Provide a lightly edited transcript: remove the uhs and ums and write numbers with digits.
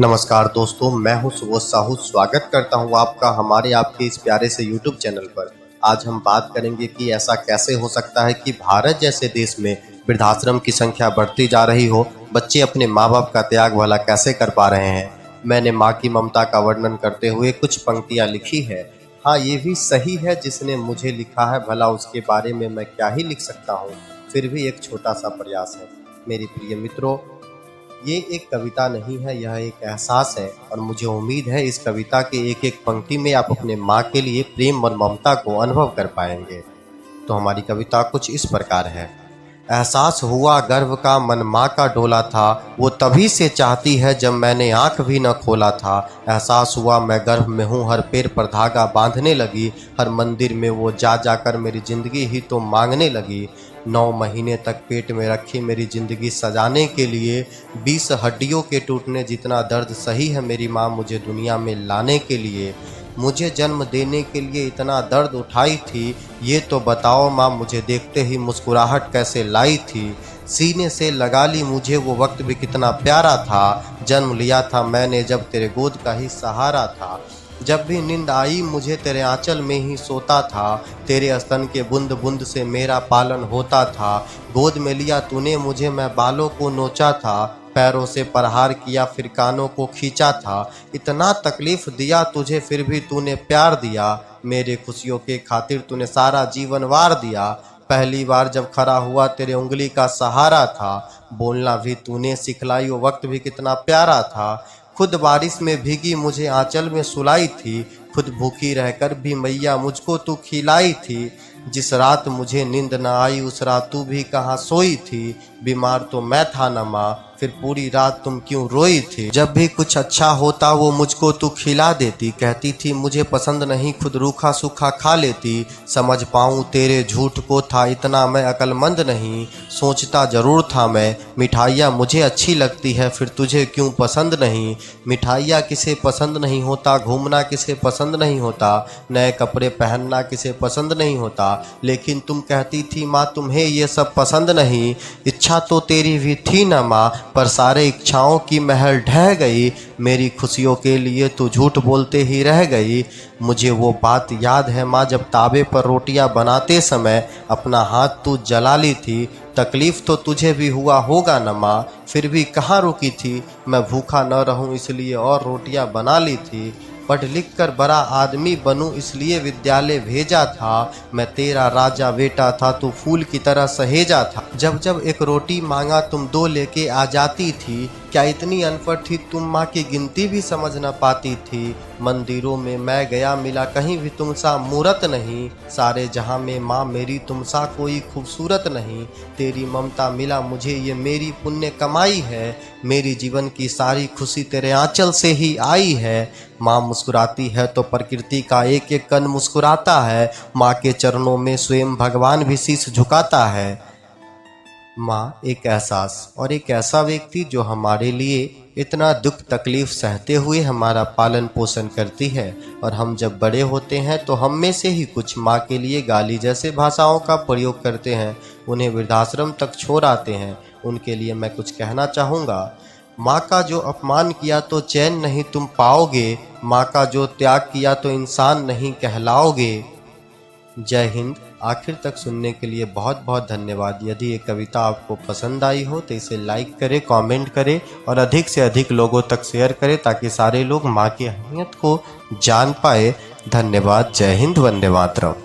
नमस्कार दोस्तों, मैं हूं सुबोध साहू। स्वागत करता हूं आपका हमारे आपके इस प्यारे से YouTube चैनल पर। आज हम बात करेंगे कि ऐसा कैसे हो सकता है कि भारत जैसे देश में वृद्धाश्रम की संख्या बढ़ती जा रही हो, बच्चे अपने माँ बाप का त्याग भला कैसे कर पा रहे हैं। मैंने माँ की ममता का वर्णन करते हुए कुछ पंक्तियाँ लिखी है। हाँ, ये भी सही है, जिसने मुझे लिखा है भला उसके बारे में मैं क्या ही लिख सकता हूँ। फिर भी एक छोटा सा प्रयास है। मेरे प्रिय मित्रों, ये एक कविता नहीं है, यह एक एहसास है और मुझे उम्मीद है इस कविता के एक एक पंक्ति में आप अपने माँ के लिए प्रेम और ममता को अनुभव कर पाएंगे। तो हमारी कविता कुछ इस प्रकार है। एहसास हुआ गर्व का, मन माँ का डोला था, वो तभी से चाहती है जब मैंने आंख भी न खोला था। एहसास हुआ मैं गर्भ में हूँ, हर पैर पर धागा बांधने लगी, हर मंदिर में वो जा जाकर मेरी ज़िंदगी ही तो मांगने लगी। 9 महीने तक पेट में रखी मेरी ज़िंदगी सजाने के लिए, 20 हड्डियों के टूटने जितना दर्द सही है मेरी माँ मुझे दुनिया में लाने के लिए। मुझे जन्म देने के लिए इतना दर्द उठाई थी, ये तो बताओ माँ मुझे देखते ही मुस्कुराहट कैसे लाई थी। सीने से लगा ली मुझे वो वक्त भी कितना प्यारा था, जन्म लिया था मैंने जब तेरे गोद का ही सहारा था। जब भी नींद आई मुझे तेरे आंचल में ही सोता था, तेरे स्तन के बूंद बूंद से मेरा पालन होता था। गोद में लिया तूने मुझे, मैं बालों को नोचा था, पैरों से प्रहार किया फिर कानों को खींचा था। इतना तकलीफ दिया तुझे फिर भी तूने प्यार दिया, मेरे खुशियों के खातिर तूने सारा जीवन वार दिया। पहली बार जब खड़ा हुआ तेरे उंगली का सहारा था, बोलना भी तूने सिखलाई वो वक्त भी कितना प्यारा था। खुद बारिश में भीगी मुझे आंचल में सुलाई थी, खुद भूखी रहकर भी मैया मुझको तू खिलाई थी। जिस रात मुझे नींद न आई उस रात तू भी कहाँ सोई थी, बीमार तो मैं था न माँ फिर पूरी रात तुम क्यों रोई थी। जब भी कुछ अच्छा होता वो मुझको तू खिला देती, कहती थी मुझे पसंद नहीं खुद रूखा सूखा खा लेती। समझ पाऊँ तेरे झूठ को था इतना मैं अक्लमंद नहीं, सोचता ज़रूर था मैं मिठाइयाँ मुझे अच्छी लगती है फिर तुझे क्यों पसंद नहीं। मिठाइयाँ किसे पसंद नहीं होता, घूमना किसे पसंद नहीं होता, नए कपड़े पहनना किसे पसंद नहीं होता, लेकिन तुम कहती थी माँ तुम्हें ये सब पसंद नहीं। इच्छा तो तेरी भी थी न माँ, पर सारे इच्छाओं की महल ढह गई, मेरी खुशियों के लिए तू झूठ बोलते ही रह गई। मुझे वो बात याद है माँ जब तावे पर रोटियां बनाते समय अपना हाथ तू जला ली थी। तकलीफ़ तो तुझे भी हुआ होगा न माँ, फिर भी कहाँ रुकी थी, मैं भूखा न रहूं इसलिए और रोटियां बना ली थी। पढ़ लिख कर बड़ा आदमी बनूं इसलिए विद्यालय भेजा था, मैं तेरा राजा बेटा था तू फूल की तरह सहेजा था। जब जब एक रोटी मांगा तुम 2 लेके आ जाती थी, क्या इतनी अनपढ़ थी तुम माँ की गिनती भी समझ न पाती थी। मंदिरों में मैं गया मिला कहीं भी तुम सा मूरत नहीं, सारे जहां में माँ मेरी तुम सा कोई खूबसूरत नहीं। तेरी ममता मिला मुझे ये मेरी पुण्य कमाई है, मेरी जीवन की सारी खुशी तेरे आंचल से ही आई है। माँ मुस्कुराती है तो प्रकृति का एक एक कण मुस्कुराता है, माँ के चरणों में स्वयं भगवान भी शीश झुकाता है। माँ एक एहसास और एक ऐसा व्यक्ति जो हमारे लिए इतना दुख तकलीफ सहते हुए हमारा पालन पोषण करती है, और हम जब बड़े होते हैं तो हम में से ही कुछ माँ के लिए गाली जैसे भाषाओं का प्रयोग करते हैं, उन्हें वृद्धाश्रम तक छोड़ आते हैं। उनके लिए मैं कुछ कहना चाहूँगा। माँ का जो अपमान किया तो चैन नहीं तुम पाओगे, माँ का जो त्याग किया तो इंसान नहीं कहलाओगे। जय हिंद। आखिर तक सुनने के लिए बहुत बहुत धन्यवाद। यदि ये कविता आपको पसंद आई हो तो इसे लाइक करें, कमेंट करें और अधिक से अधिक लोगों तक शेयर करें ताकि सारे लोग माँ की अहमियत को जान पाए। धन्यवाद। जय हिंद। वंदे मातरम।